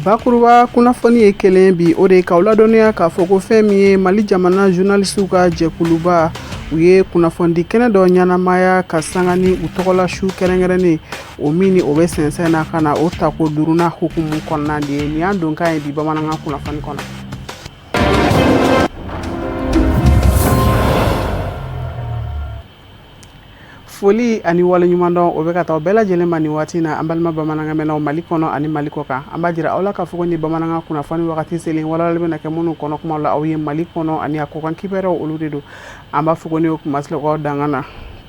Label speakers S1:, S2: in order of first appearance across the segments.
S1: Bakuruba kunnafoni ye kelen bi o de ka ladɔnniya k'a fɔ ko fɛn min ye Mali jamana journalistes ka jɛkuluba u ye kunnafoni kɛnɛ dɔ ɲanamaya ka sanga ni u tɔgɔla su kɛrɛnkɛrɛnnen o min ni o bɛ sɛnsɛn na ka na o tako duruna hukumu kɔnɔna de ye nin y'an donkan ye bi bamanankan kunnafoni kɔnɔ. Foli ani waleɲumandɔn o bɛ ka taa bɛɛ lajɛlen ma nin waati na an balima bamanankanmɛnnaw Mali kɔnɔ ani Mali kɔ kan an b'a jira aw la k'a fɔ ko ni bamanankan kunnafoni wagati selen walawalali bɛna kɛ minnu kɔnɔ kumaw la aw ye Mali kɔnɔ ani a kɔkan kibɛrɛw olu de don an b'a fɔ ko ni o kuma silakaw dangan na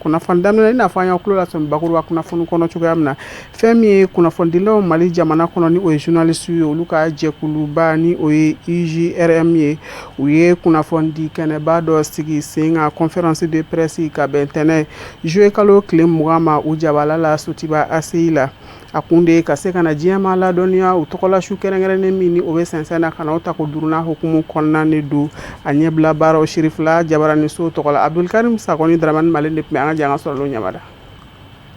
S1: kunnafoni daminɛ i n'a fɔ an y'aw tulo lasɔmi bakuruba kunnafoni kɔnɔ cogoya min na fɛn min ye kunnafonidilaw Mali jamana kɔnɔ ni o ye journalistes ye olu ka jɛkuluba ni o ye IJRM ye u ye kunnafoni kɛnɛba dɔ sigi sen kan conférence de presse ka bɛn ntɛnɛn juillet kalo tile 20 ma u jabala la Sotiba ACI la a kun de ka se ka na diɲɛma ladɔnniya u tɔgɔla su kɛrɛnkɛrɛnnen min ni o bɛ sɛnsɛn na ka na o tako duruna hukumu kɔnɔna de don a ɲɛbila baaraw Sirifila Jabaraniso tɔgɔla Abdulkarim Sakɔni Dramani Male de tun bɛ an ka janga sɔrɔlo ɲamada.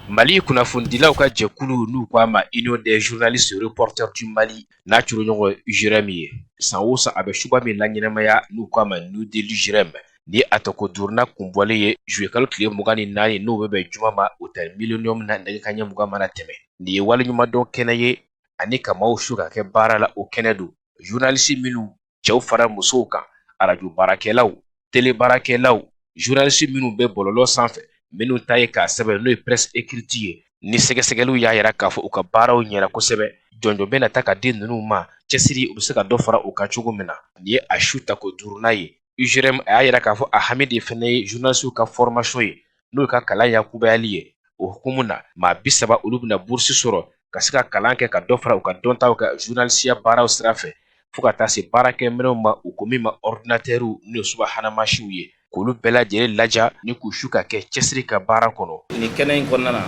S2: Mali kunnafonidilaw ka jɛkulu n'u k'a ma Union des journalistes reporters du Mali n'a curoɲɔgɔn UJRM ye san o san a bɛ suba min laɲɛnamaya n'u k'a ma New Delhi UJRM ni a tako duruna kunbɔlen ye juillet kalo tile 24 n'o bɛ bɛn juma ma o tɛ millennium na nɛgɛ kanɲɛ 20 mana tɛmɛ nin ye waleɲumandɔn kɛnɛ ye ani ka maaw su ka kɛ baara la o kɛnɛ don journalistes minnu cɛw fara musow kan radio baarakɛlaw télé baarakɛlaw journalistes minnu bɛ bɔlɔlɔ sanfɛ minnu ta ye k'a sɛbɛn n'o ye presse écrite ye ni sɛgɛsɛgɛliw y'a yira k'a fɔ u ka baaraw ɲɛna kosɛbɛ jɔnjɔn bɛ na ta ka di ninnu ma cɛsiri u bɛ se ka dɔ fara u kan cogo min na nin ye a su tako duruna ye UJRM a y'a yira k'a fɔ a hami de fɛnɛ ye journalistes ka formation ye n'o ye ka kalan yakubayali ye o hukumu na maa 30 olu bɛna bourse sɔrɔ ka se ka kalan kɛ ka dɔ fara u ka dɔntaw ka journalisiya baaraw sira fɛ fo ka taa se baarakɛminɛnw ma u ko min ma ordinatɛrw n'o ye subahana mansiw ye k'olu bɛɛ lajɛlen laja ni k'u su ka kɛ cɛsiri ka baara kɔnɔ.
S3: Ni kɛnɛ in kɔnɔna na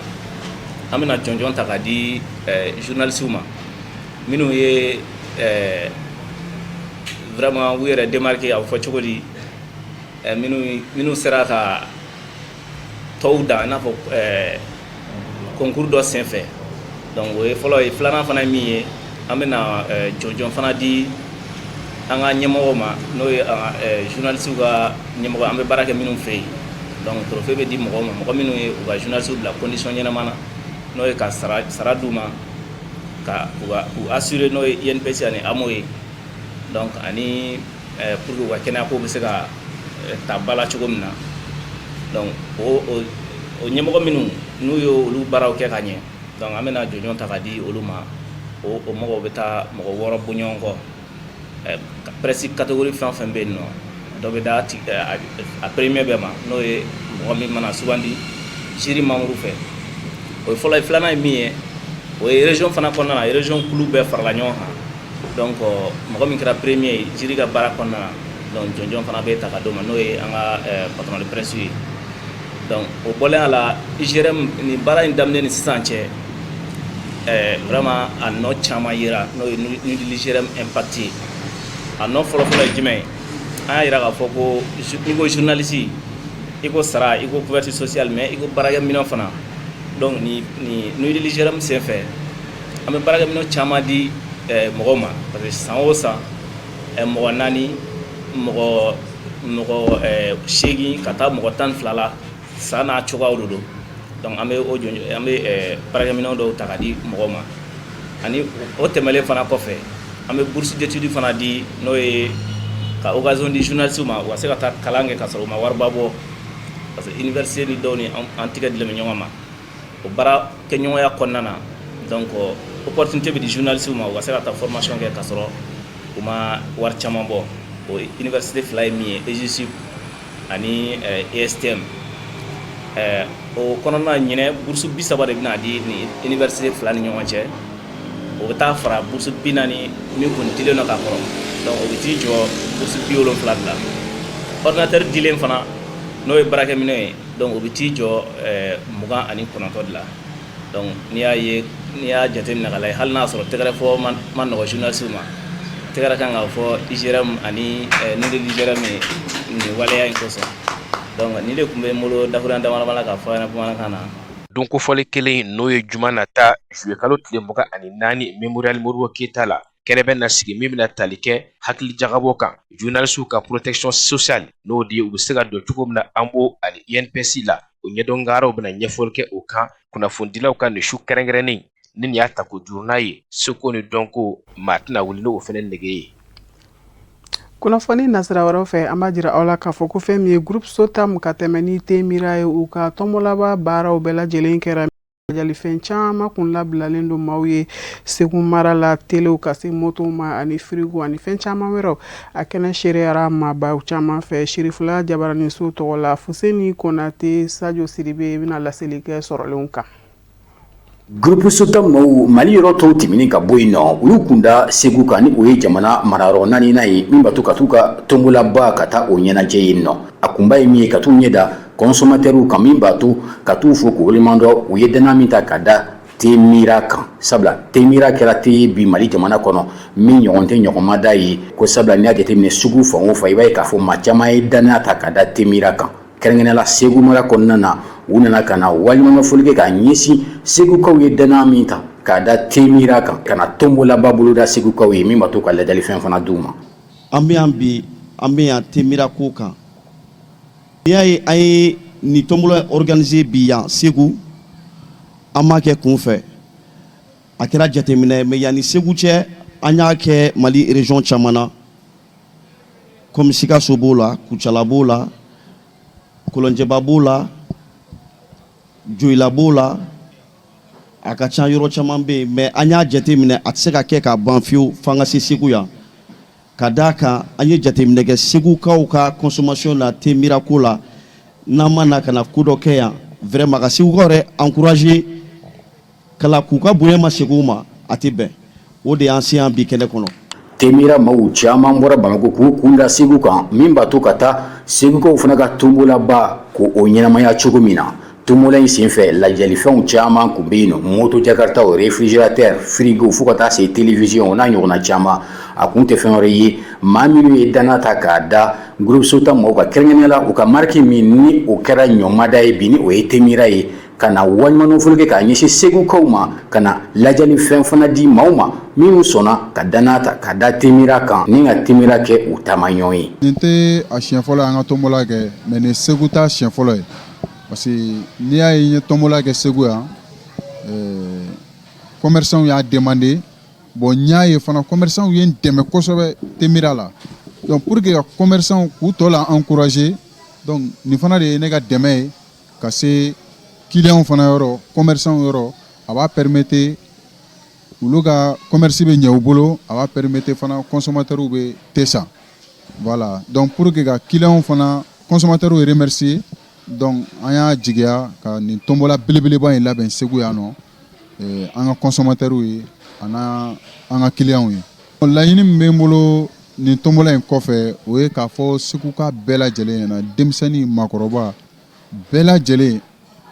S3: an bɛna jɔnjɔn ta ka di journalistes ma minnu ye vraiment u yɛrɛ démarqué a bɛ fɔ cogo di minnu sera ka tɔw da i n'a fɔ concours dɔ senfɛ donc o ye fɔlɔ ye filanan fana ye min ye an bɛna jɔnjɔn fana di an ka ɲɛmɔgɔw ma n'o ye journalistes ka ɲɛmɔgɔ an bɛ baara kɛ minnu fɛ yen donc trophée bɛ di mɔgɔw ma mɔgɔ minnu ye u ka journalistes bila condition ɲɛnama na n'o ye ka sara d'u ma ka u assurer n'o ye INPC ani AMO ye donc ani pour que u ka kɛnɛyako bɛ se ka ta ba la cogo min na donc o ɲɛmɔgɔ minnu n'u ye olu baaraw kɛ ka ɲɛ donc an bɛna jɔnjɔn ta ka di olu ma o mɔgɔw bɛ taa mɔgɔ 6 bɔ ɲɔgɔn kɔ presse catégorie fɛn fɛn bɛ yen nɔ dɔ bɛ da a premier bɛɛ ma n'o ye mɔgɔ min mana sugandi jury membre fɛ o ye fɔlɔ ye filanan ye min ye o ye région fana kɔnɔna na région kulu bɛɛ farala ɲɔgɔn kan donc mɔgɔ min kɛra premier ye jury ka baara kɔnɔna na donc jɔnjɔn fana bɛ ta ka d'o ma n'o ye an ka patron de presse ye donc o bɔlen a la IJRM ni baara in daminɛ ni sisan cɛ vraiment a nɔ caman yera n'o ye New Delhi UJRM impact ye a nɔ fɔlɔfɔlɔ ye jumɛn ye an y'a yira k'a fɔ ko i ko journaliste i ko sara i ko couverture sociale mais i ko baarakɛminɛn fana donc ni New Delhi UJRM senfɛ an bɛ baarakɛminɛn caman di mɔgɔw ma parce que san o san mɔgɔ 4 mɔgɔ 8 ka taa mɔgɔ 12 la san n'a cogoyaw de don donc an bɛ baarakɛminɛn dɔw ta ka di mɔgɔw ma ani o tɛmɛlen fana kɔfɛ an bɛ bourse d'études fana di n'o ye ka occasion di journalistes ma u ka se ka taa kalan kɛ ka sɔrɔ u ma wariba bɔ parce que université ni dɔw ni an tigɛ dilen bɛ ɲɔgɔn ma o baara kɛɲɔgɔnya kɔnɔna na donc opportunité bɛ di journalistes ma u ka se ka taa formation kɛ ka sɔrɔ u ma wari caman bɔ o université 2 ye min ye EGSUP ani ESTM o kɔnɔna ɲinɛ bourse 30 de bɛna di ni université 2 ni ɲɔgɔn cɛ o bɛ taa fara bourse 40 min kun dilen don ka kɔrɔ donc o bɛ t'i jɔ bourse 70 de la ordinateur dilen fana n'o ye baarakɛminɛn ye donc o bɛ t'i jɔ 29 de la donc n'i y'a jateminɛ k'a lajɛ hali n'a sɔrɔ tɛgɛrɛ fɔ ma nɔgɔ journalistes ma tɛgɛrɛ kan ka fɔ IJRM ani New Delhi UJRM ye nin waleya in kosɔn donc ni de tun bɛ n bolo dakuruɲɛ damadama la k'a fɔ a ɲɛna bamanankan na.
S2: Don kofɔli kelen n'o ye juma nata juillet kalo tile 24 Memorial Modibo Keyita la kɛnɛ bɛ na sigi min bɛna tali kɛ hakili jagabɔ kan journaliste ka protection sociale n'o di u bɛ se ka don cogo min na an b'o ani INPS la o ɲɛdɔngaaraw bɛna ɲɛfɔli kɛ o kan kunnafonidilaw ka nin su kɛrɛnkɛrɛnnen ni nin y'a ta ko juru n'a ye seko ni dɔnko maa tɛna wuli n'o fɛnɛ nege ye.
S1: Kunnafoni nasira wɛrɛw fɛ an b'a jira aw la k'a fɔ ko fɛn min ye groupe Sotam ka tɛmɛ ni Temira ye u ka tɔnbɔlaba baaraw bɛɛ lajɛlen kɛra jalifɛn caman kun labilalen don maaw ye Segu mara la telew ka se motow ma ani frigo ani fɛn caman wɛrɛw a kɛnɛ sereyara maabaw caman fɛ Sirifula Jabaraniso tɔgɔ la Fuseni Konate Sadio Sidibe bɛna laseli kɛ sɔrɔlenw kan.
S4: Groupe Sotam Mali yɔrɔ tɔw tɛmɛnen ka bɔ yen nɔ olu kunda Segu kan ni o ye jamana marayɔrɔ naaninan ye min b'a to ka t'u ka tɔnbolaba ka taa o ɲɛnajɛ yen nɔ a kunba ye min ye ka t'u ɲɛ da consommateurs kan min b'a to ka t'u fo k'u waleɲumandɔn u ye danaya min ta ka da Temira kan sabula Temira kɛra te bi Mali jamana kɔnɔ min ɲɔgɔn tɛ ɲɔgɔnma da ye ko sabula n'i y'a jateminɛ sugu fan o fan i b'a ye k'a fɔ maa caman ye danaya ta ka da Temira kan kɛrɛnkɛrɛnnenya Segu mara kɔnɔna na u nana ka na waliɲumandɔnfɔli kɛ k'a ɲɛsin Segukaw ye danaya min ta k'a da Temira kan ka na tɔnbolaba bolo da Segukaw ye min b'a to ka ladalifɛn fana d'u ma.
S5: An bɛ yan Temira ko kan n'i y'a ye an ye nin tɔnbɔlɔ organisé bi yan Segu an m'a kɛ kun fɛ a kɛra jateminɛ mais yanni Segu cɛ an y'a kɛ Mali région caman na comme Sikaso b'o la Kucala b'o la Kolonjɛba b'o la Joyila b'o la a ka ca yɔrɔ caman bɛ yen mais an y'a jateminɛ a tɛ se ka kɛ ka ban fiyewu f'an ka se Segu yan ka d'a kan an ye jateminɛ kɛ Segukaw ka consommation na Temira ko la n'an ma na ka na ko dɔ kɛ yan vraiment ka Segukaw yɛrɛ encourager kala k'u ka bonya ma Segu ma a tɛ bɛn o de y'an se yan bi kɛnɛ kɔnɔ.
S4: Temira maaw caman bɔra Bamako k'u kunda Segu kan min b'a to ka taa Segukaw fana ka tɔnbolaba ko o ɲɛnamaya cogo min na tɔnbola in senfɛ lajalifɛnw caman kun bɛ yen nɔ moto jakartaw réfrigérateur frigo fo ka taa se télévision n'a ɲɔgɔnna caman a kun tɛ fɛn wɛrɛ ye maa minnu ye danaya ta k'a da groupe Sotam mɔgɔw ka kɛrɛnkɛrɛnnenya la u ka marque min ni o kɛra ɲɔmada ye bi ni o ye Temira ye ka na waliɲumandɔnfɔli kɛ k'a ɲɛsin Segukaw ma ka na lajalifɛn fana di maaw ma minnu sɔnna ka danaya ta ka da Temira kan ni ka Temira kɛ u taamaɲɔgɔn ye.
S6: Nin tɛ a siɲɛ fɔlɔ an ka tɔnbɔla kɛ mais ni Segu ta siɲɛ fɔlɔ ye parce que n'i y'a ye n ye tɔnbɔla kɛ Segu yan commerçants y'a demandé bon n y'a ye fana commerçants ye n dɛmɛ kosɛbɛ Temira la donc pour que ka commerçants k'u tɔ la encourager donc nin fana de ye ne ka dɛmɛ ye ka se clients fana yɔrɔ commerçants yɔrɔ a b'a permettre olu ka commerce bɛ ɲɛ u bolo a b'a permettre fana consommateurs bɛ te san voilà donc pour que ka clients fana consommateurs remercier donc an y'a jigiya ka nin tɔnbɔla belebeleba in labɛn Segu yan nɔ an ka consommateurs ye ani an ka clients ye laɲini min bɛ n bolo nin tɔnbɔla in kɔfɛ o ye k'a fɔ Seguka bɛɛ lajɛlen ɲɛna denmisɛnnin maakɔrɔba bɛɛ lajɛlen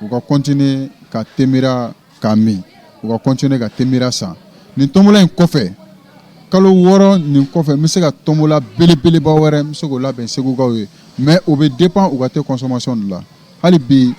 S6: u ka continuer ka Temira k'a min u ka continuer ka Temira san nin tɔnbɔla in kɔfɛ kalo 6 nin kɔfɛ n bɛ se ka tɔnbɔla belebeleba wɛrɛ n bɛ se k'o labɛn Segukaw ye mais o bɛ dépend u ka te consommation de la hali bi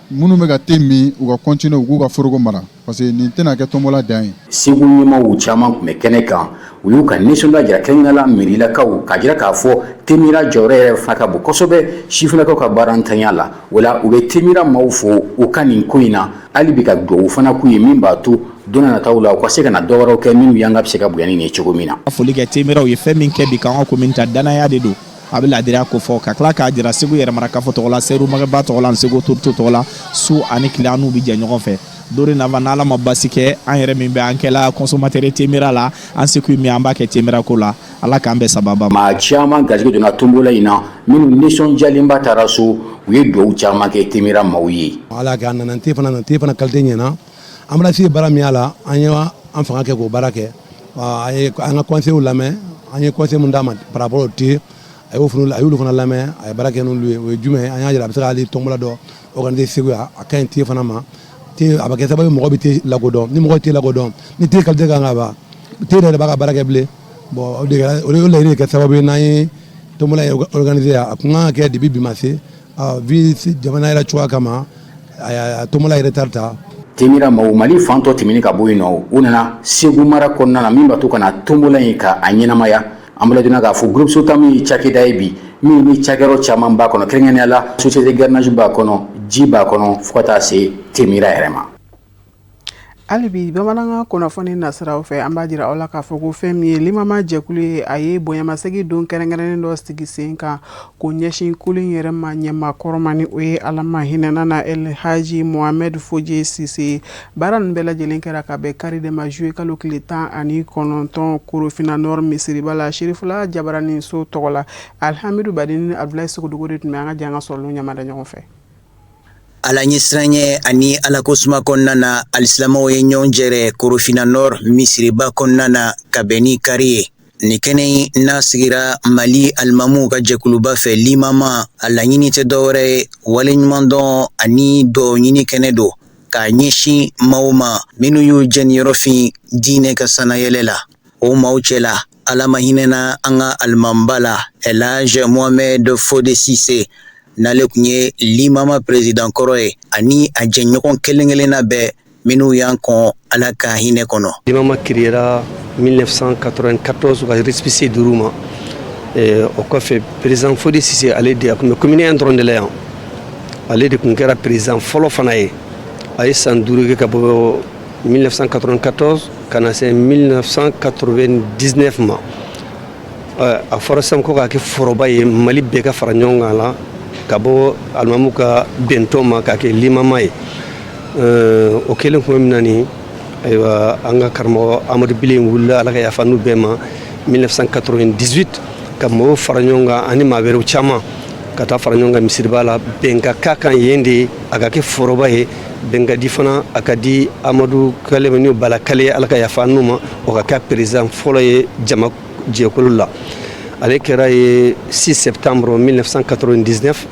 S6: minnu bɛ ka te min u ka continuer u k'u ka foroko mara parce que nin tɛna kɛ tɔnbɔla dan ye.
S4: Segu ɲɛmaaw caman tun bɛ kɛnɛ kan u y'u ka nisɔndiya jira kɛrɛnkɛrɛnnenya la merilakaw k'a jira k'a fɔ Temira jɔyɔrɔ yɛrɛ fana ka bon kosɛbɛ sifinnakaw ka baarantanya la o la u bɛ Temira maaw fo u ka nin ko in na hali bi ka dugawu fana k'u ye min b'a to don nataw la u ka se ka na dɔ wɛrɛw kɛ minnu y'an ka bɛ se ka bonya ni nin ye cogo min na.
S7: Foli kɛ Temiraw ye fɛn min kɛ bi k'an ka commune ta danaya de don a bɛ ladiriya ko fɔ ka tila k'a jira Segu yɛrɛ marakafo tɔgɔ la Seru Magaba tɔgɔ la Segu Turuto tɔgɔ la su ani client n'u bɛ jɛ ɲɔgɔn fɛ dorénavant n'Ala ma basi kɛ an yɛrɛ min bɛ an kɛla consommateur Temira la an se kun min an b'a kɛ Temira ko la Ala k'an bɛɛ sababa.
S4: Maa caman garijɛgɛ donna tɔnbɔla in na minnu nisɔndiyalenba taara so u ye dugawu caman kɛ Temira maaw ye.
S8: Ala k'a nana te fana qualité ɲɛna an bɛna se baara min y'a la an ye an fanga kɛ k'o baara kɛ an ka conseils lamɛn an ye conseil mun d'a ma par rapport au thé a y'olu fana lamɛn a ye baara kɛ n'olu ye o ye jumɛn an y'a jira a bɛ se ka hali tɔnbɔla dɔ organiser Segu yan a ka ɲi te fana ma te a bɛ kɛ sababu ye mɔgɔ bɛ te lakodɔn ni mɔgɔ te lakodɔn ni te qualité kan ka ban te yɛrɛ de b'a ka baara kɛ bilen bon o de laɲini de kɛ sababu ye n'an ye tɔnbɔla in organiser yan a kun kan ka kɛ depuis bi ma se vu jamana yɛrɛ cogoya kama a tɔnbɔla yɛrɛ retard ta.
S4: temira mawu Mali fanto tɛmɛni ka bɔ yen nɔ u nana Segu mara kɔnɔna na min b'a to ka na tombola in ka a ɲɛnamaya an bɛ ladonna k'a fɔ groupe Sotam ye cakɛda ye bi min ni cakɛyɔrɔ caman b'a kɔnɔ kɛrɛnkɛrɛnnenya la société garnage b'a kɔnɔ ji b'a kɔnɔ fo ka taa se temira yɛrɛ ma.
S1: Alibi bamananga kunnafoni nasiraw fɛ an b'a jira aw la k'a fɔ ko fɛn min ye limama jɛkulu ye a ye bonyamasegi don kɛrɛnkɛrɛnnen dɔ sigi sen kan ko ɲɛsin kulu in yɛrɛ ma ɲɛmakɔrɔma ni o ye Alama hinɛna na El Haji Mohamed Foje Sise baara nin bɛɛ lajɛlen kɛra ka bɛn kari de ma juillet kalo tile 19 Korofina Nord misiriba la Sherifula Jabarani so tɔgɔ la Alhamidu Badini ni Abdulaye Sogodogo de tun bɛ an ka janga sɔrɔlu ɲamada ɲɔgɔn fɛ.
S9: Ala ɲɛsiranye ani ala kosuma kɔnɔna na alisilamaw ye ɲɔgɔn jɛrɛ Korofina Nord misiriba kɔnɔna na ka bɛn ni kari ye. Ni kɛnɛ n'a sigira Mali alimamuw ka jɛkuluba fɛ limama a laɲini tɛ dɔwɛrɛ ye waleɲuman dɔn ani dɔw ɲini kɛnɛ don k'a ɲɛsin maaw ma minnu y'u jɛniyɔrɔfin diinɛ ka sanayɛlɛ la. O maaw cɛla Ala ma hinɛna an ka alimamba la El Hadji Mohamed Foje Sise n'ale kun ye limama président kɔrɔ ye ani a jɛɲɔgɔn kelen-kelenna bɛɛ minnu y'an kɔn Ala ka hinɛ kɔnɔ.
S10: Limama créera 1994 ka récépissé d'uru ma o kɔfɛ président Foje Sise ale de a kun bɛ commune dɔrɔn de la yan ale de kun kɛra président fɔlɔ fana ye a ye san 5 kɛ ka bɔ 1994 ka na se 1999 ma a fɔra sisan ko k'a kɛ foroba ye Mali bɛɛ ka fara ɲɔgɔn kan la ka bɔ alimamu ka bɛntɔ ma k'a kɛ limama ye o kelen kuma min na ni ayiwa an ka karamɔgɔ Amadu Bilen wulila Ala ka yafa n'u bɛɛ ma 1998 ka mɔgɔw fara ɲɔgɔn kan ani maa wɛrɛw caman ka taa fara ɲɔgɔn kan misiriba la bɛn ka k'a kan yen de a ka kɛ foroba ye bɛn ka di fana a ka di Amadu Kale ni Bala Kale Ala ka yafa n'u ma o ka kɛ président fɔlɔ ye jama jɛkulu la. Ale kɛra ye 6 septembre 1999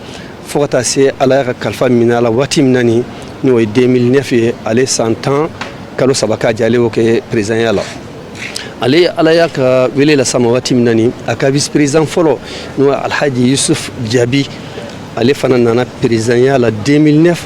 S10: fo ka taa se Ala y'a ka kalifa minɛ a la waati min na ni n'o ye 2009 ye ale san 10 kalo 3 k'a jɛ ale y'o kɛ présidenya la. Ale Ala y'a ka wele la sama waati min na ni a ka vice président fɔlɔ n'o ye Alhaji Yusuf Jabi ale fana nana présidenya la 2009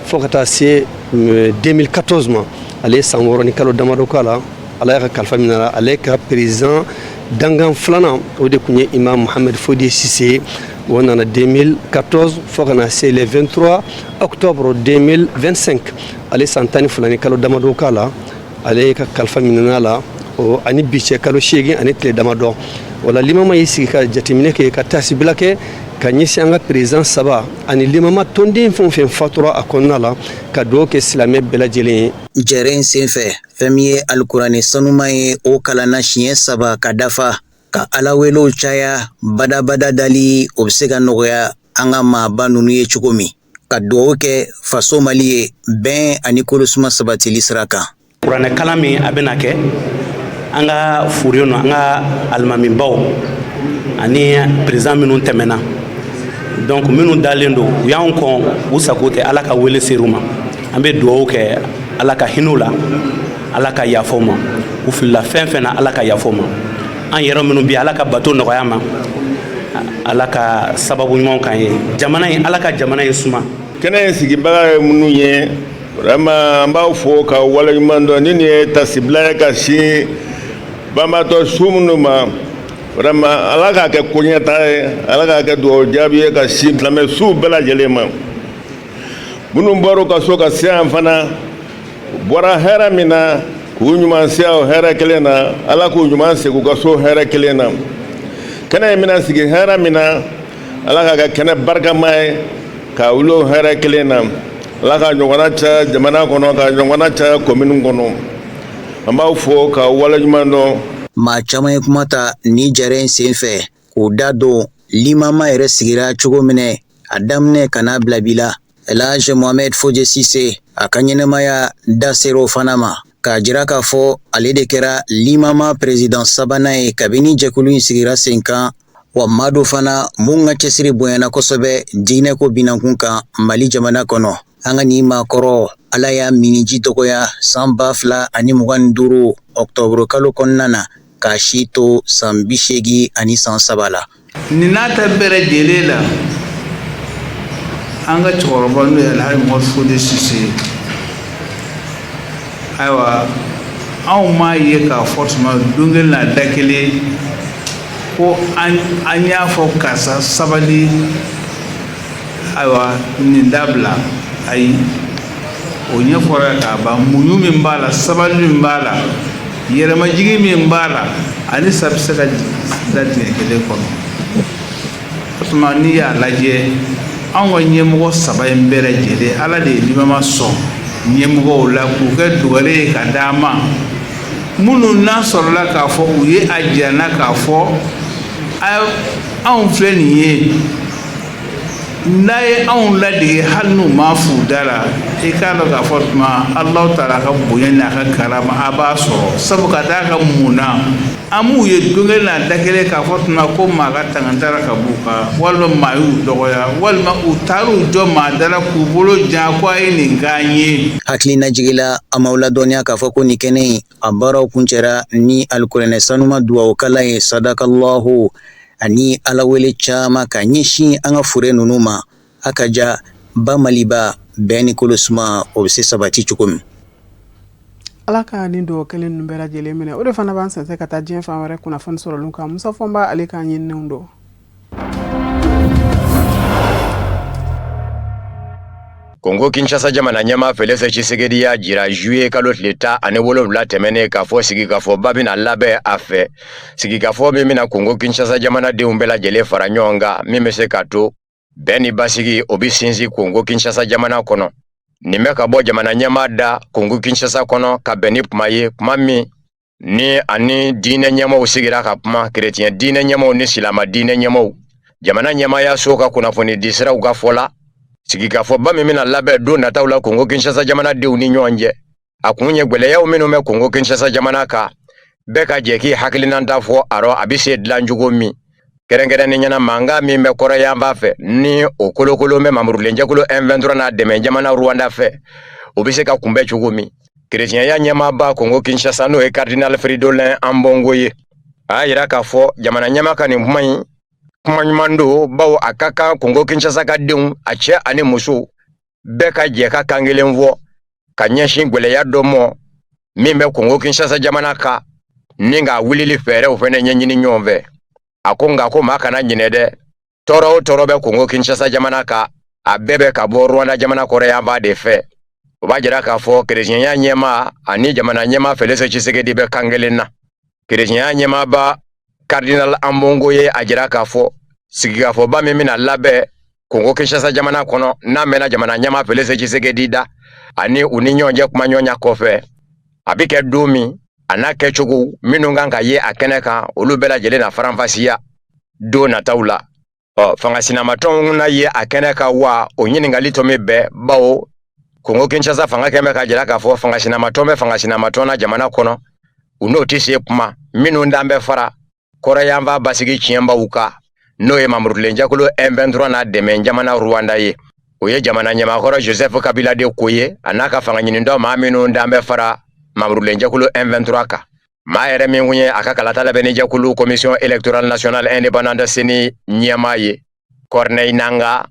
S10: fo ka taa se 2014 ma ale ye san 6 ni kalo damadɔ k'a la Ala y'a ka kalifa minɛ a la ale ka président dangan filanan o de kun ye Imam Mohamed Foje Sise o nana 2014 fo ka na se le 23 octobre 2025 ale san 12 ni kalo damadɔ k'a la ale ka kalifa minɛ la o ani bi cɛ kalo 8 ani tile damadɔ wala limama y'i sigi ka jateminɛ kɛ ka tasibila kɛ ka ɲɛsin an ka président saba ani limama tɔnden fɛn o fɛn fatura a kɔnɔna la ka dugawu kɛ silamɛ bɛɛ lajɛlen ye.
S9: Jɛrɛ in senfɛ fɛn min ye alikuranɛ sanuma ye o kalanna siɲɛ 3 ka dafa ka Ala welew caya badabada dali o bɛ se ka nɔgɔya an ka maaba ninnu ye cogo min ka dugawu kɛ faso Mali ye bɛn ani kolosuma sabatili sira kan.
S11: Kuranɛ kalan min a bɛna kɛ an ka furu an ka alimamibaw ani président minnu tɛmɛna donc minnu dalen don u y'an kɔn u sago tɛ Ala ka wele ser'u ma an bɛ dugawu kɛ Ala ka hin'u la Ala ka yafa u ma u filila fɛn fɛn na Ala ka yafa u ma an yɛrɛ minnu bi Ala ka bato nɔgɔya ma Ala ka sababu ɲuman kan ye jamana in Ala ka jamana in suma.
S12: Kɛnɛ in sigibaga ye minnu ye vraiment an b'aw fo ka waleɲuman dɔn ni nin ye tasibila ye ka sin banbaatɔ su minnu ma vraiment Ala k'a kɛ koɲɛta ye Ala k'a kɛ dugawu jaabi ye ka sin silamɛ suw bɛɛ lajɛlen ma minnu bɔr'u ka so ka se yan fana u bɔra hɛrɛ min na k'u ɲuman se o hɛrɛ kelen na Ala k'u ɲuman segin u ka so hɛrɛ kelen na kɛnɛ in bɛna sigi hɛrɛ min na Ala k'a kɛ kɛnɛ barikama ye k'a wuli o hɛrɛ kelen na Ala ka ɲɔgɔnna caya jamana kɔnɔ ka ɲɔgɔnna caya commune kɔnɔ an b'aw fo ka waleɲuman dɔn.
S9: Maa caman ye kuma ta ni jɛrɛ in senfɛ k'o da don limama yɛrɛ sigira cogo minɛ a daminɛ ka n'a bila bi la El Hadji Mohamed Foje Sise a ka ɲɛnɛmaya da ser'o fana ma k'a jira k'a fɔ ale de kɛra limama président sabanan ye kabini jɛkulu in sigira sen kan wa maa dɔ fana mun ka cɛsiri bonyana kosɛbɛ diinɛ ko binankun kan Mali jamana kɔnɔ. An ka nin maakɔrɔ Ala y'a miniji dɔgɔya san 2025 octobre kalo kɔnɔna na k'a si to san 80 ani san 3 la.
S13: Nin n'a ta bɛɛ lajɛlen la an ka cɛkɔrɔba n'o ye El Hadji Mohamed Foje Sise ayiwa anw m'a ye k'a fɔ tuma don kelen na da kelen ko an y'a fɔ karisa sabali ayiwa nin dabila ayi o ɲɛfɔra k'a ban muɲu min b'a la sabali min b'a la yɛrɛmajigi min b'a la ani sa bɛ se ka da dingɛ kelen kɔnɔ o tuma n'i y'a lajɛ anw ka ɲɛmɔgɔ saba in bɛɛ lajɛlen ala de ye limama sɔn ɲɛmɔgɔw la k'u kɛ dugale ye ka d'a ma minnu n'a sɔrɔla k'a fɔ u ye a jira n na k'a fɔ anw filɛ nin ye n'a ye anw ladege hali n'u ma f'u da la i k'a dɔn k'a fɔ tuma Alahu taala ka bonya n'a ka karama a b'a sɔrɔ sabu ka d'a ka mun na an m'u ye don kelen n'a da kelen k'a fɔ tuma ko maa ka tangantara ka b'u kan walima maa y'u dɔgɔya walima u taar'u jɔ maa da la k'u bolo jan ko a ye nin k'an ye.
S9: Hakilina jigila a m'aw ladɔnniya k'a fɔ ko nin kɛnɛ in a baaraw kuncɛra ni alikuranɛ sanuma duwawu kala ye sadakallahu ani ala wele caman ka ɲɛsin an ka fure ninnu ma a ka ja ba maliba bɛɛ ni kolo suma o bɛ se sabati cogo min.
S1: Ala ka nin dɔw kelen ninnu bɛɛ lajɛlen minɛ o de fana b'an sɛnsɛn ka taa diɲɛ fan wɛrɛ kunnafoni sɔrɔlen kan Musa Fɔnba ale k'a ɲininenw dɔn.
S14: Kongo Kinshasa jamana ɲɛma Félix Tshisekedi y'a jira juillet kalo tile 17 tɛmɛnen k'a fɔ sigikafɔba bɛna labɛn a fɛ. Sigikafɔ min bɛna Kongo Kinshasa jamanadenw bɛɛ lajɛlen fara ɲɔgɔn kan min bɛ se ka to bɛn ni basigi o bɛ sinsin Kongo Kinshasa jamana kɔnɔ. Nin bɛ ka bɔ jamana ɲɛma da Kongo Kinshasa kɔnɔ ka bɛn ni kuma ye kuma min ni ani diinɛ ɲɛmaw sigira ka kuma chrétien diinɛ ɲɛmaw ni silama diinɛ ɲɛmaw. Jamana ɲɛmaya so ka kunnafoni di siraw ka fɔ la. Sigikafɔba min bɛna labɛn don nataw la Kongo Kinshasa jamanadenw ni ɲɔgɔn cɛ. A kun ye gwɛlɛyaw minnu bɛ Kongo Kinshasa jamana kan bɛɛ ka jɛ k'i hakilinanta fɔ a rɔ a bɛ se dilan cogo min. Kɛrɛnkɛrɛnnen ɲɛna mankan min bɛ kɔrɔyanfan fɛ ni o kolokolo bɛ mamurulenjɛkulu M23 n'a dɛmɛ jamana Rwanda fɛ o bɛ se ka kunbɛn cogo min. Chrétienya ɲɛmaaba Kongo Kinshasa n'o ye Cardinal Fridolin Ambongo ye a y'a jira k'a fɔ jamana ɲɛma ka nin kuma in kuma ɲuman don bawo a ka kan Kongo Kinshasa ka denw a cɛ ani muso bɛɛ ka jɛ ka kan kelen fɔ ka ɲɛsin gwɛlɛya dɔ mɔ min bɛ Kongo Kinshasa jamana kan ni ka wulili fɛɛrɛw fɛnɛ ɲɛɲini ɲɔgɔn fɛ. A ko nka ko maa kana ɲinɛ dɛ tɔɔrɔ o tɔɔrɔ bɛ Kongo Kinshasa jamana kan a bɛɛ bɛ ka bɔ Rwanda jamana kɔrɔyanfan de fɛ. O b'a jira k'a fɔ chrétienya ɲɛma ani jamana ɲɛma Félix Tshisekedi bɛ kan kelen na. Chrétienya ɲɛmaaba Cardinal Ambongo ye a jira k'a fɔ sigikafɔba min bɛna labɛn Kongo Kinshasa jamana kɔnɔ n'a mɛnna jamana ɲɛma Félix Tshisekedi da ani u ni ɲɔgɔn cɛ kuma ɲɔgɔnya kɔfɛ a bɛ kɛ don min a n'a kɛcogo minnu kan ka ye a kɛnɛ kan olu bɛɛ lajɛlen na faranfasiya don nataw la. Fangasinamatɔnw na ye a kɛnɛ kan wa o ɲininkali tɔ min bɛɛ bawo Kongo Kinshasa fanga kɛmɛ ka jira k'a fɔ fangasinamatɔn bɛ fangasinamatɔn na jamana kɔnɔ u n'o tɛ se kuma minnu dan bɛ fara kɔrɔyanfan basigi tiɲɛbaw kan n'o ye mamurulenjɛkulu M23 n'a dɛmɛ jamana Rwanda ye. O ye jamana ɲɛmakɔrɔ Joseph Kabila de ko ye a n'a ka fanga ɲinindɔ maa minnu dan bɛ fara mamurulenjɛkulu M23 kan. Maa yɛrɛ min kun ye a ka kalata labɛnni jɛkulu commission électorale nationale indépendante CENI ɲɛmaa ye Corneille Nangaa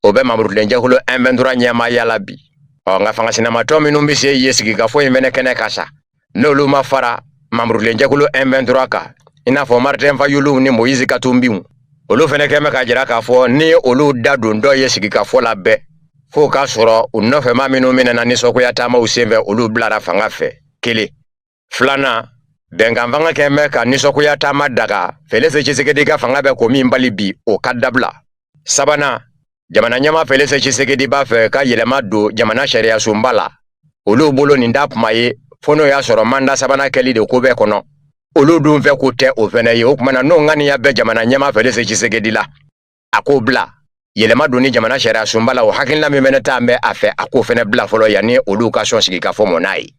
S14: o bɛ mamurulenjɛkulu M23 ɲɛmaaya la bi. Nka fangasinamatɔn minnu bɛ se ye sigikafɔ in fɛnɛ kɛnɛ kan sa n'olu ma fara mamurulenjɛkulu M23 kan i n'a fɔ Martin Fayulu ni Moïse Katumbiw olu fɛnɛ kɛmɛ ka jira k'a fɔ ni olu da don dɔ ye sigikafɔ la bɛɛ fo k'a sɔrɔ u nɔfɛma minnu minɛna nisɔngoya taamaw senfɛ olu bilara fanga fɛ kelen. Filanan bɛnkan fanga kɛmɛ ka nisɔngoya taama daga Félix Tshisekedi ka fanga bɛ ko min bali bi o ka dabila. Sabanan jamana ɲɛma Félix Tshisekedi b'a fɛ ka yɛlɛma don jamana sariya sunba la olu bolo nin da kuma ye fo n'o y'a sɔrɔ manda sabanan kɛli de ko bɛɛ kɔnɔ olu dun fɛ ko tɛ o fɛnɛ ye o kumana n'o ŋaniya bɛ jamana ɲɛma Félix Tshisekedi la a k'o bila yɛlɛma don ni jamana sariya sunba la o hakilina min fɛnɛ t'an bɛ a fɛ a k'o fɛnɛ bila fɔlɔ yanni olu ka sɔn sigi ka fɔ mɔn n'a ye.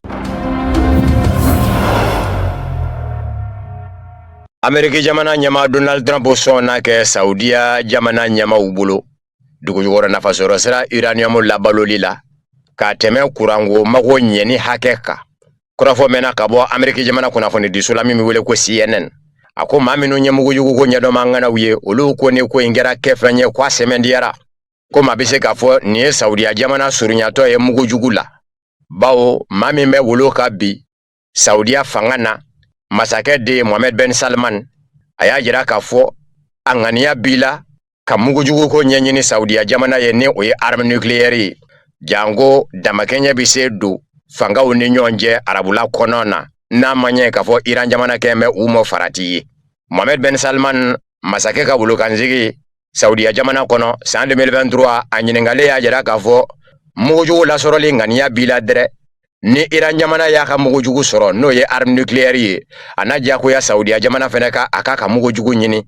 S14: Ameriki jamana ɲɛma Donald Trump sɔn n'a kɛ Saudiya jamana ɲɛmaw bolo dugujukɔrɔ nafasɔrɔ sira uranium labaloli la k'a tɛmɛ kuranko mago ɲɛni hakɛ kan. Kɔrɔfɔ mɛnna ka bɔ Ameriki jamana kunnafoni diso la min bɛ wele ko CNN. A ko maa minnu ɲɛmugujugu ko ɲɛdɔnma ŋanaw ye olu ko ni ko in kɛra kɛfɛn ye ko a sɛmɛndiyara ko maa bɛ se k'a fɔ nin ye Saudiya jamana surunyatɔ ye mugujugu la bawo maa min bɛ wolo ka bi Saudiya fanga na masakɛ de Mohammed Ben Salman a y'a jira k'a fɔ a ŋaniya b'i la ka mugujugu ko ɲɛɲini Saudiya jamana ye ni o ye arme nucléaire ye jango damakɛɲɛ bi se don fangaw ni ɲɔgɔn cɛ arabula kɔnɔ na n'a ma ɲɛ k'a fɔ Iran jamana kɛ bɛ u mɔ farati ye. Mohammed Ben Salman masakɛ ka wolokansigi Saudiya jamana kɔnɔ san 2023 a ɲininkali y'a jira k'a fɔ mugujugu lasɔrɔli ŋaniya b'i la dɛrɛ ni Iran jamana y'a ka mugujugu sɔrɔ n'o ye arme nucléaire ye a na jagoya Saudiya jamana fɛnɛ ka a ka mugujugu ɲini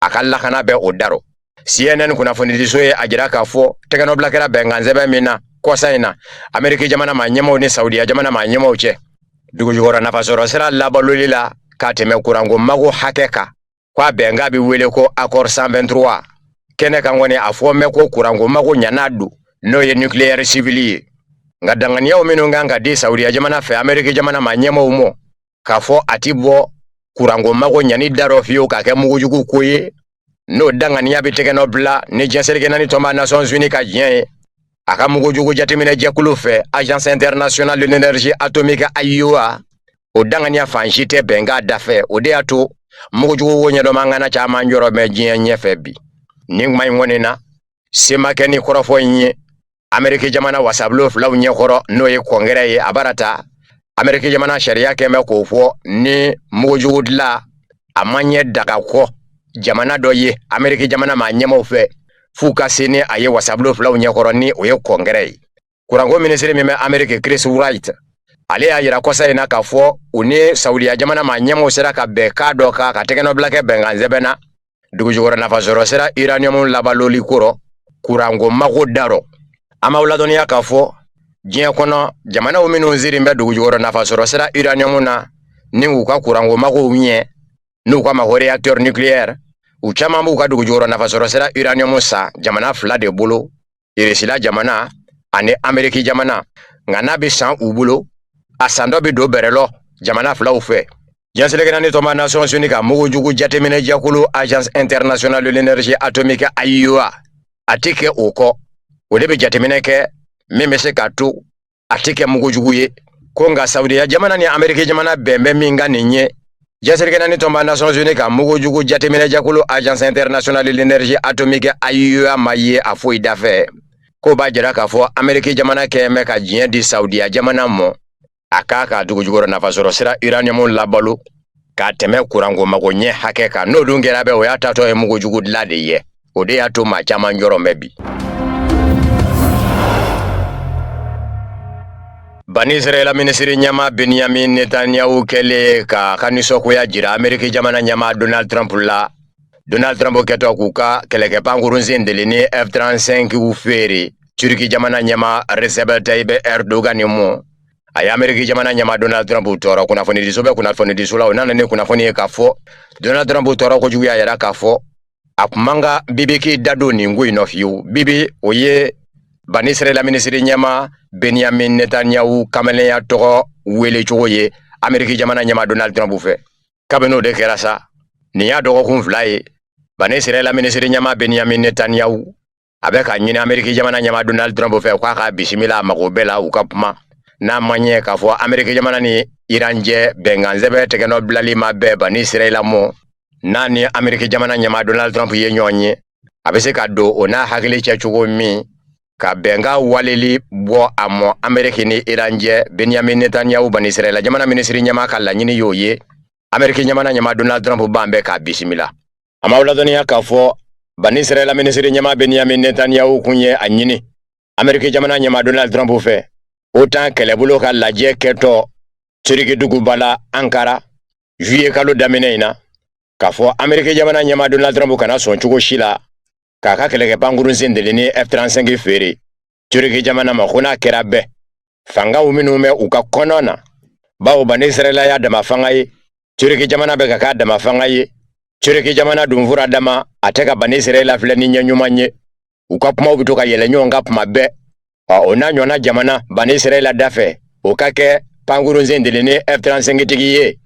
S14: a ka lakana bɛ o daro. CNN kunnafonidiso ye a jira k'a fɔ tɛgɛnɔbila kɛra bɛnkan sɛbɛn min na kɔsa in na Ameriki jamana maa ɲɛmaw ni Saudiya jamana maa ɲɛmaw cɛ dugujukɔrɔ nafasɔrɔ sira labaloli la ka tɛmɛ kuranko mago hakɛ kan k'a bɛnkan bi wele ko accord 123 kɛnɛ kan kɔni a fɔ mɛ ko kuranko mago ɲana don n'o ye nucléaire civil ye nka danganiyaw minnu kan ka di Saudiya jamana fɛ Ameriki jamana maa ɲɛmaw mɔ k'a fɔ a ti bɔ kuranko mago ɲani darɔ fiyewu k'a kɛ mugujugu ko ye n'o danganiya bi tɛgɛnɔ bila ni jɛnsɛrikɛ naani tɔnba Nations Unies ka diɲɛ ye a ka mugujugu jateminɛ jɛkulu fɛ Agence internationale de l'énergie atomique AIEA o danganiya fansi tɛ bɛnkan dafɛ o de y'a to mugujugu wo ɲɛdɔma ŋana caman jɔrɔ bɛ diɲɛ ɲɛfɛ bi ni kuma in kɔni na semakɛ ni kɔrɔfɔ in ye Ameriki jamana wasabulo filaw ɲɛkɔrɔ n'o ye kɔngɛrɛ ye a barata Ameriki jamana sariya kɛmɛ k'o fɔ ni mugujugu dila a ma ɲɛ daga kɔ jamana dɔ ye Ameriki jamana maa ɲɛmaw fɛ f'u ka se ni a ye wasabulo filaw ɲɛkɔrɔ ni o ye kɔngɛrɛ ye. Kuranko minisiri min bɛ Ameriki Chris Wright ale y'a yira kɔsa in na k'a fɔ u ni Saudiya jamana maa ɲɛmaw sera ka bɛn ka dɔ kan ka tɛgɛnɔbila kɛ bɛnkan sɛbɛn na dugujukɔrɔ nafasɔrɔ sira uranium labaloli kɔrɔ kuranko mago darɔ an b'aw ladɔnniya k'a fɔ diɲɛ kɔnɔ jamanaw minnu zirin bɛ dugujukɔrɔ nafasɔrɔ sira uranium na ni u ka kuranko magow ɲɛ n'u ka ma ko réacteur nucléaire u caman b'u ka dugujukɔrɔ nafasɔrɔ sira uranium sa jamana fila de bolo Irisila jamana ani Ameriki jamana nka n'a bi san u bolo a san dɔ bi don bɛrɛlɔ jamana filaw fɛ jɛnsɛrikɛ naani tɔnba Nations Unies ka mugujugu jateminɛ jɛkulu Agence internationale de l'énergie atomique AIEA a ti kɛ o kɔ o de bi jateminɛ kɛ min bɛ se ka to a ti kɛ mugujugu ye ko nka Saudiya jamana ni Ameriki jamana bɛn bɛ min ka nin ɲɛ jɛnsɛrikɛ naani tɔnba Nations Unies ka mugujugu jateminɛ jɛkulu Agence internationale de l'énergie atomique AIEA ma ye a foyi dafɛ ko b'a jira k'a fɔ Ameriki jamana kɛmɛ ka diɲɛ di Saudiya jamana mɔ a k'a ka dugujukɔrɔ nafasɔrɔ sira uranium labalo k'a tɛmɛ kuranko mago ɲɛ hakɛ kan n'o dun kɛra bɛ o y'a tatɔ ye mugujugu dilan de ye o de y'a to maa caman jɔrɔ mɛ bi. Bani Israɛla minisiri ɲɛma Benjamin Netanyahu kɛlen ka nisɔngoya jira Ameriki jamana ɲɛma Donald Trump la Donald Trump kɛtɔ k'u ka kɛlɛkɛpankurunsen deli ni F-35 feere Turki jamana ɲɛma Recep Tayyip Erdogan mɔ a ye Ameriki jamana ɲɛma Donald Trump tɔɔrɔ kunnafonidiso bɛ kunnafonidiso la o nana ni kunnafoni ye k'a fɔ Donald Trump tɔɔrɔ kojugu y'a yira k'a fɔ a kun man ka Bibi k'i da don nin ko in nɔ fiyewu Bibi o ye Bani Israɛla minisiri ɲɛma Benjamin Netanyahu kamalenya tɔgɔ wele cogo ye Ameriki jamana ɲɛma Donald Trump fɛ kabini o de kɛra sa nin y'a dɔgɔkun fila ye Bani Israɛla minisiri ɲɛma Benjamin Netanyahu a bɛ ka ɲini Ameriki jamana ɲɛma Donald Trump fɛ k'a ka bisimila a mago bɛɛ la u ka kuma n'a ma ɲɛ k'a fɔ Ameriki jamana ni Iran cɛ bɛnkan sɛbɛn tɛgɛnɔ bilali ma bɛɛ Bani Israɛla mɔ n'a ni Ameriki jamana ɲɛma Donald Trump ye ɲɔgɔn ye a bɛ se ka don o n'a hakili cɛ cogo min ka bɛnkan waleli bɔ a mɔ Ameriki ni Iran cɛ Benjamin Netanyahu Bani Israɛla jamana minisiri ɲɛma ka laɲini y'o ye Ameriki jamana ɲɛma Donald Trump b'an bɛɛ k'a bisimila a m'aw ladɔnniya k'a fɔ Bani Israɛla minisiri ɲɛma Benjamin Netanyahu kun ye a ɲini Ameriki jamana ɲɛma Donald Trump fɛ OTAN kɛlɛbolo ka lajɛ kɛtɔ Turki duguba la Ankara juillet kalo daminɛ in na k'a fɔ Ameriki jamana ɲɛma Donald Trump kana sɔn cogo si la k'a ka kɛlɛkɛpankurunsen deli ni F-35 feere Turki jamana ma ko n'a kɛra bɛɛ fangaw minnu bɛ u ka kɔnɔ na bawo Bani Israɛla y'a dama fanga ye Turki jamana bɛ ka k'a dama fanga ye Turki jamana dun fura dama a tɛ ka Bani Israɛla filɛ ni ɲɛ ɲuman ye u ka kumaw bɛ to ka yɛlɛ ɲɔgɔn kan tuma bɛɛ o n'a ɲɔgɔnna jamana Bani Israɛla dafɛ o ka kɛ pankurunsen deli ni F-35 tigi ye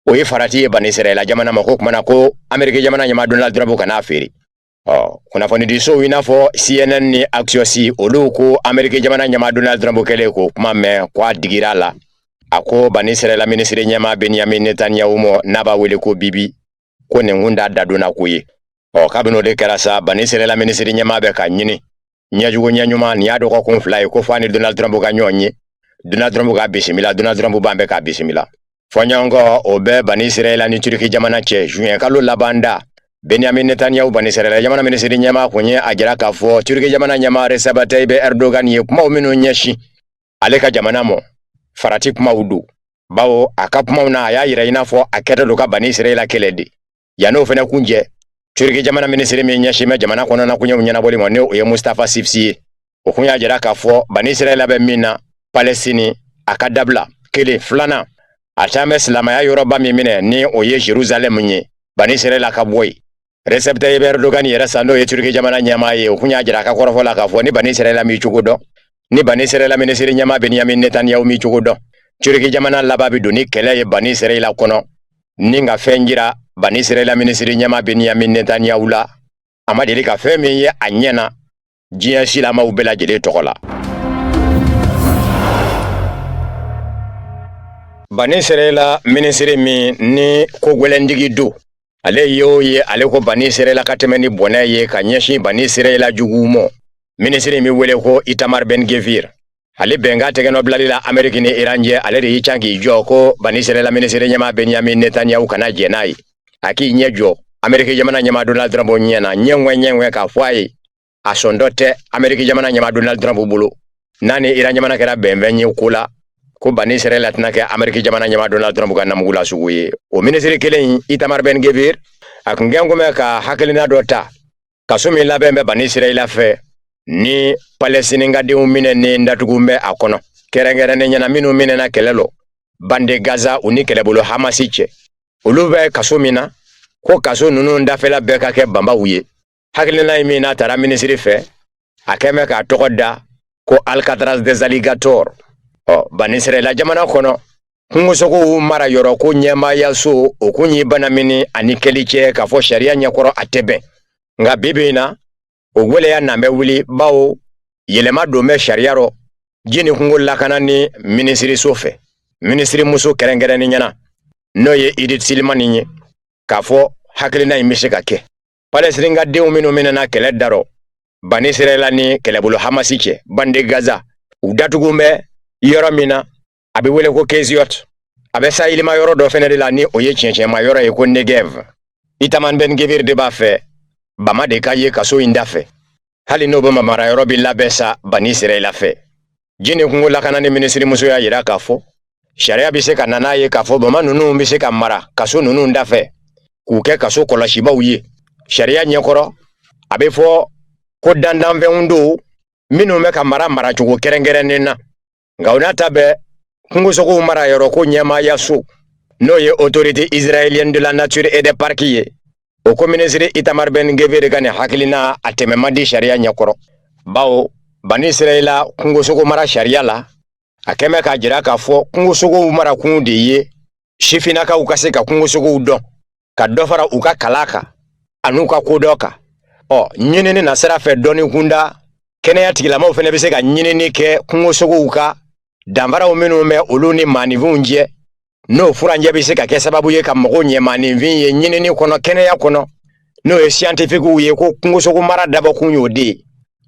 S14: o ye farati ye Bani Israɛla jamana ma ko kumana ko Ameriki jamana ɲɛma Donald Trump kana feere kunnafoni di so ina fo CNN ni Axios olu ko Amerika jamana nyama Donald Trump kele ko kuma me kwa digira la ako bani Israel ministre nyama Benjamin Netanyahu mo naba wele ko bibi ko ne ngunda daduna kuyi kabino de kerasa bani Israel ministre nyama be ka nyini nyajugo nyanyuma ni ado ko kun fly ko fani Donald Trump ka nyonyi Donald Trump ka bisimila Donald Trump bambe ka bisimila fonyongo obe bani Israel ni Turki jamana che juin kalo labanda Benjamin Netanyahu bani Israel jamana ministre nyama kunye ajira ka fo Turki jamana nyama Recep Tayyip Erdogan ye kuma omino nyeshi aleka jamana mo farati kuma udu bawo akapuma una ya yira ina fo aketa doka bani Israel keledi yano fena kunje Turki jamana ministre me nyeshi me jamana kono na kunya unyana boli mo ne o ye Mustafa Sifsi o kunya ajira ka fo bani Israel be mina Palestine akadabla kele flana atame slama ya Yoruba mimine ni o ye Jerusalem nye bani Israel akaboy Recep Tayyip Erdogan yera sando ye Turki jamana nyama ye kunya jira ka korofo la ka fo ni bani Israel mi chugodo ni bani Israel ministre nyama Benjamin Netanyahu mi chugodo Turki jamana lababi do ni kele ye bani Israel kono ninga fenjira bani Israel ministre nyama Benjamin Netanyahu la amadeli ka femi ye anyena jiya silama ubela jele tokola bani Israel ministre mi ni ko gwelendigi do ale yo ye ale ko bani Israel katemeni bona ye kanyeshi bani Israel jugumo ministre mi wele ko Itamar Ben-Gvir ale benga tegeno blalila Amerika ni Iranje ale ri changi joko bani Israel ministre nyama Benjamin Netanyahu kana jenai aki nyejo Amerika jamana nyama Donald Trump nyena nyenwe ka fwai asondote Amerika jamana nyama Donald Trump bulu nani Iranje mana kera benvenyi kula ko bani Israel atnake Amerika jamana nyama Donald Trump kana mugula suguye o ministre kelen Itamar Ben-Gvir akungengo meka hakelina dota kasumi labembe bani Israel fe ni Palestine ngadi umine ni ndatugume akono kerengere nyana minu mine na kelelo bande Gaza uni kelebolo Hamasiche ulube kasumina ko kaso nunu ndafela beka ke bamba uye hakelina imina tara ministre fe akeme ka tokoda ko Alcatraz des alligators bani Israel jamana kono Ngusoko mara yoro ko nyema yaso okunyi banamini anikeliche ka fo sharia nyakoro atebe nga bibina ogwele ya nambe wuli bawo yelema dome shariaro jini kungol lakana ni ministri sofe ministri muso kerengere ni nyana noye Edith Silman nye ka fo hakilina imishika ke Palestine nga de umino na kele daro bani Israel ni kele bulo Hamasiche bande Gaza udatugume yoromina abe wele ko keziot abe sa ilima yoro do fenede la ni oye chenche ma yoro e ko Negev Itamar Ben-Gvir de bafe bama de kaye kaso indafe hali no bama mara yoro bi labesa bani Israel fe jini kungo la kanani ministri muso ya yira kafo sharia bi se kanana ye kafo bama nunu bi se kamara kaso nunu ndafe kuke kaso kolashiba uye sharia nyekoro abe fo ko dandan ve undo minu me kamara mara chugo kerengere nena ngauna tabe kungo soko mara yoro ko nyama yaso noye autorité israélienne de la nature et des parcs o ko ministre Itamar Ben-Gvir gane hakilina ateme madi sharia nyakoro bawo bani Israela kungo soko mara sharia la akeme ka jira ka fo kungo soko mara kunde ye shifina ka ukase ka kungo soko udo ka dofara uka kalaka anuka kodoka nyinene na sera fe doni kunda kene ya tigila mo fene bise ka nyinene ke kungo soko uka damvara omenu me oluni manivunje no furanje bise ka ke sababu ye ka mogo nye manivin ye nyinene kono kene ya kono no e scientifique uye ko kungo soko mara dabo kunyo de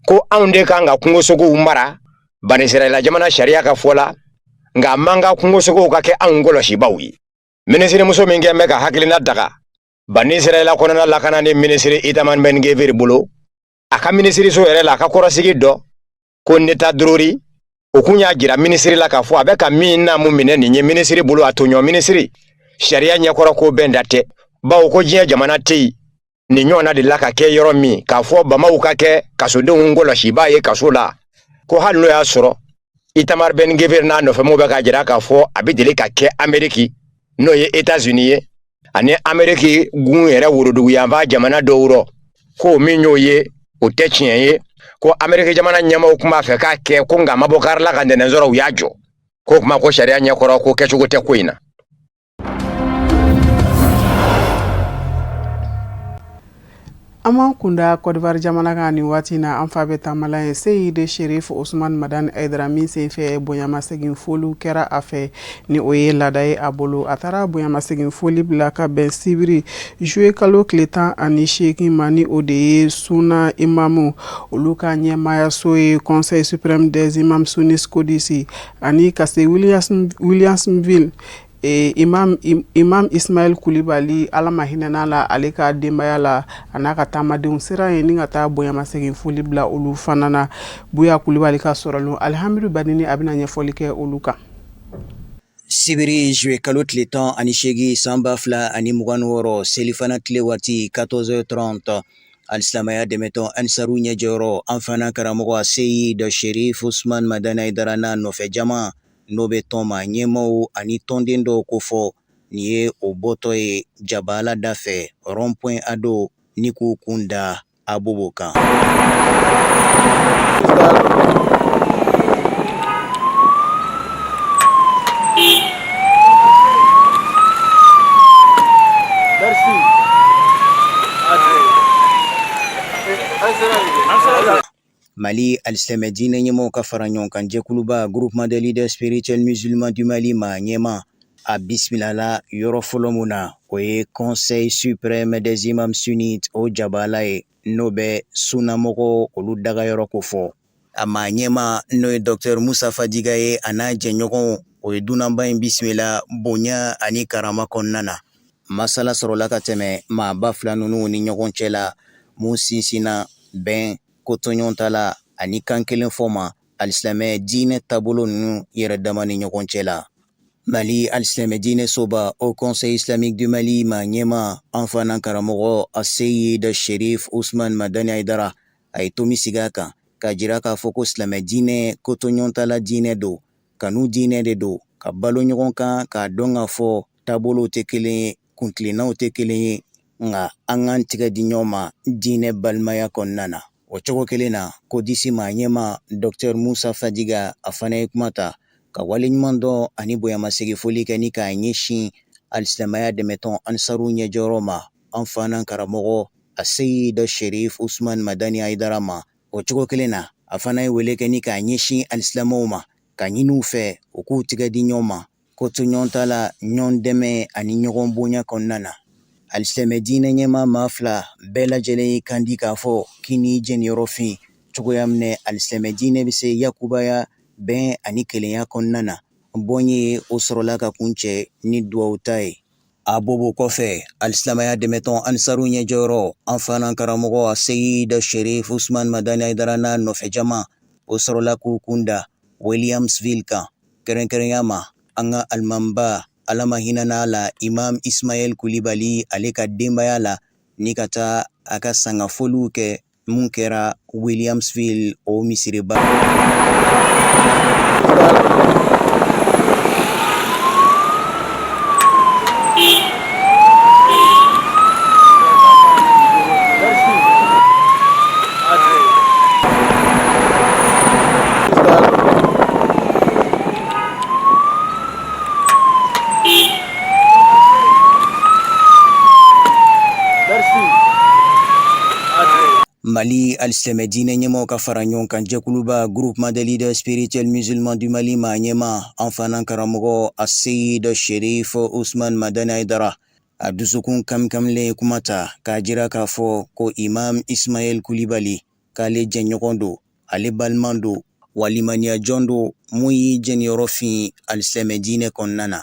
S14: ko aunde ka nga kungo soko mara bani Israel jamana sharia ka fola nga manga kungo soko ka ke angolo shibawi ministre muso minge meka hakilina daga bani Israel kono na lakana ni ministre Itamar Ben-Gvir bulo aka ministre so ere la ka korosigi do ko neta drori okunya jira ministre la ka fo abeka minna mumine ni ministre bulo atonyo ministre sharia nyakoro ko bendate ba ko jiya jamana tei ni nyona de laka ke yoro mi ka fo ba mawuka ke kaso de ngolo shibaye kaso la ko hallo ya soro Itamar Ben-Gvir na no femo beka jira ka fo abidele ka ke Ameriki no ye États-Unis ani Ameriki gun yere wurudu yamba jamana dowro ko minyo ye o techien ye ko Ameriki jamana nyama kuma fe ka ke ko nga mabokar la kande nzoro yajo ko kuma ko sharia nyakoro ko kechugo te koina
S1: Ama kunda Côte d'Ivoire jamana kan ni waati na an fa bɛ taamala ye Seyid Sherif Ousmane Madani Aidara min senfɛ bonyamasegin foliw kɛra a fɛ ni o ye laada ye a bolo a taara bonyamasegin foli bila ka bɛn sibiri juillet kalo tile 18 ma ni o de ye suna imamu olu ka ɲɛmaayaso ye Conseil suprême des imams sunnis Codisi ani ka se Williamsville Imam Ismaël Koulibaly ala ma hinɛna la ale ka denbaya la a n'a ka taamadenw sera yen ni ka taa bonyamasegin foli bila olu fana na Buya Koulibaly ka sɔrɔlen Alhamidu Badini a bɛna ɲɛfɔli kɛ olu kan.
S9: Sibiri juillet kalo tile 18 san 2026 selifana tile waati 14h30 Alisilamaya dɛmɛtɔn Ansaru ɲɛjɔyɔrɔ an fana karamɔgɔ Seyid Sherif Ousmane Madani Aidara n'a nɔfɛ jama n'o bɛ tɔn ma ɲɛmaaw ani tɔnden dɔw ko fɔ nin ye o bɔtɔ ye Jabala da fɛ rond-point Ado ni k'u kun da Abobo kan. Mali Alisimɛ diinɛ ɲɛmaaw ka fara ɲɔgɔn kan jɛkuluba Groupement des leaders spirituels musulmans du Mali ma ɲɛma a bisimilala yɔrɔ fɔlɔ mun na o ye Conseil suprême des imams sunnites o Jabala ye n'o bɛ sunnamɔgɔw olu dagayɔrɔ ko fɔ a ma ɲɛma n'o ye Dr Musa Fadiga ye a n'a jɛɲɔgɔnw o ye dunanba in bisimila bonya ani karama kɔnɔna na masala sɔrɔla ka tɛmɛ maaba fila ninnu ni ɲɔgɔn cɛ la mun sinsinna bɛn kotoɲɔgɔn ta la ani kan kelen fɔ ma Alisimɛ diinɛ taabolo ninnu yɛrɛ dama ni ɲɔgɔn cɛ la Mali Alisimɛ diinɛ soba au Conseil islamique du Mali ma ɲɛma an fana karamɔgɔ a Seyid Sherif Ousmane Madani Aidara a ye tomi sigi a kan ka jira k'a fɔ ko silamɛ diinɛ kotoɲɔgɔn ta la diinɛ don kanu diinɛ de don ka balo ɲɔgɔn kan k'a dɔn k'a fɔ taabolow tɛ kelen ye kuntilennaw tɛ kelen ye nka an k'an tigɛ di ɲɔgɔn ma diinɛ balimaya kɔnɔna na o cogo kelen na Codisi ma ɲɛma Dr Musa Fadiga a fana ye kuma ta ka waleɲuman dɔn ani bonyamasegin foli kɛ ni k'a ɲɛsin Alisimɛya dɛmɛtɔn Ansaru ɲɛjɔyɔrɔ ma an fana karamɔgɔ a Seyid Sherif Ousmane Madani Aidara ma o cogo kelen na a fana ye wele kɛ ni k'a ɲɛsin Alisimɛw ma ka ɲini u fɛ u k'u tigɛ di ɲɔgɔn ma koto ɲɔgɔn ta la ɲɔgɔn dɛmɛ ani ɲɔgɔn bonya kɔnɔna na Alisimɛ diinɛ ɲɛma maa fila bɛɛ lajɛlen y'i kan di k'a fɔ k'i n'i jeniyɔrɔfin cogoya minɛ Alisimɛ diinɛ bɛ se yakubaya bɛn ani kelenya kɔnɔna na bɔn ye o sɔrɔla ka kun cɛ ni duwawu ta ye a bobo kɔfɛ Alisimɛya dɛmɛtɔn Ansaru ɲɛjɔyɔrɔ an fana karamɔgɔ Seyid Sherif Ousmane Madani Aidara n'a nɔfɛ jama o sɔrɔla k'u kun da Williamsville kan kɛrɛnkɛrɛnya ma an ka alimamiba ala ma hinɛna la Imam Ismaël Koulibaly ale ka denbaya la ni ka taa a ka sangafoliw kɛ mun kɛra Williamsville o misiriba Mali Alisimɛ diinɛ ɲɛmaaw ka fara ɲɔgɔn kan jɛkuluba Groupement des leaders spirituels musulmans du Mali ma ɲɛma an fana karamɔgɔ a Seyid Sherif Ousmane Madani Aidara a dusukun kamikamilen kuma ta k'a jira k'a fɔ ko Imam Ismaël Koulibaly k'ale jɛɲɔgɔn don ale baliman don walimaniya jɔn don mun y'i jeniyɔrɔfin Alisimɛ diinɛ kɔnɔna na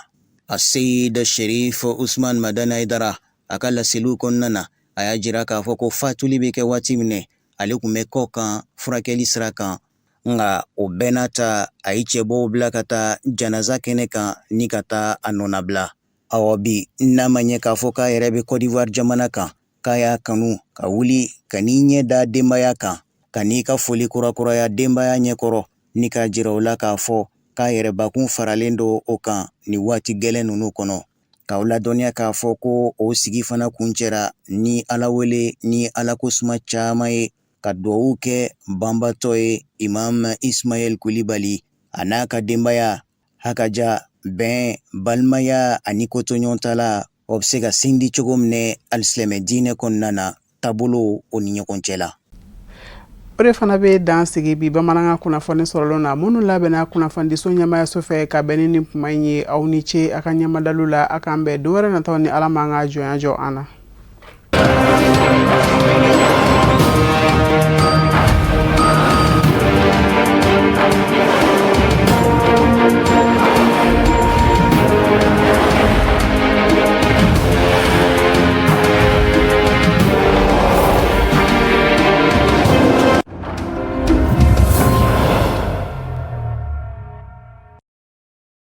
S9: a Seyid Sherif Ousmane Madani Aidara a ka laseliw kɔnɔna na a y'a jira k'a fɔ ko fatuli bɛ kɛ waati minɛ ale tun bɛ kɔ kan furakɛli sira kan nka o bɛɛ n'a ta a ye cɛbɔw bila ka taa janaza kɛnɛ kan ni ka taa a nɔnabila awɔ bi n'a ma ɲɛ k'a fɔ k'a yɛrɛ bɛ Côte d'Ivoire jamana kan k'a y'a kanu ka wuli ka n'i ɲɛ da denbaya kan ka n'i ka foli kurakuraya denbaya ɲɛkɔrɔ ni k'a jira o la k'a fɔ k'a yɛrɛ bakun faralen don o kan ni waati gɛlɛn ninnu kɔnɔ k'aw ladɔnniya k'a fɔ ko o sigi fana kuncɛra ni ala wele ni ala ko suma caman ye ka duwawu kɛ banbatɔ ye Imam Ismaël Koulibaly a n'a ka denbaya hakaja bɛn balimaya ani kotoɲɔgɔn ta la o bɛ se ka sindi cogo minɛ Alisimɛ diinɛ kɔnɔna na taabolo o ni ɲɔgɔn cɛ la.
S1: O de fana bɛ dan sigi bi bamanankan kunnafoni sɔrɔlen na minnu labɛnna kunnafonidiso ɲɛmaayaso fɛ ka bɛn ni kuma in ye aw ni ce a ka ɲɛmadalu la a k'an bɛn don wɛrɛ nataw ni Ala m'an ka jɔnya jɔ an na.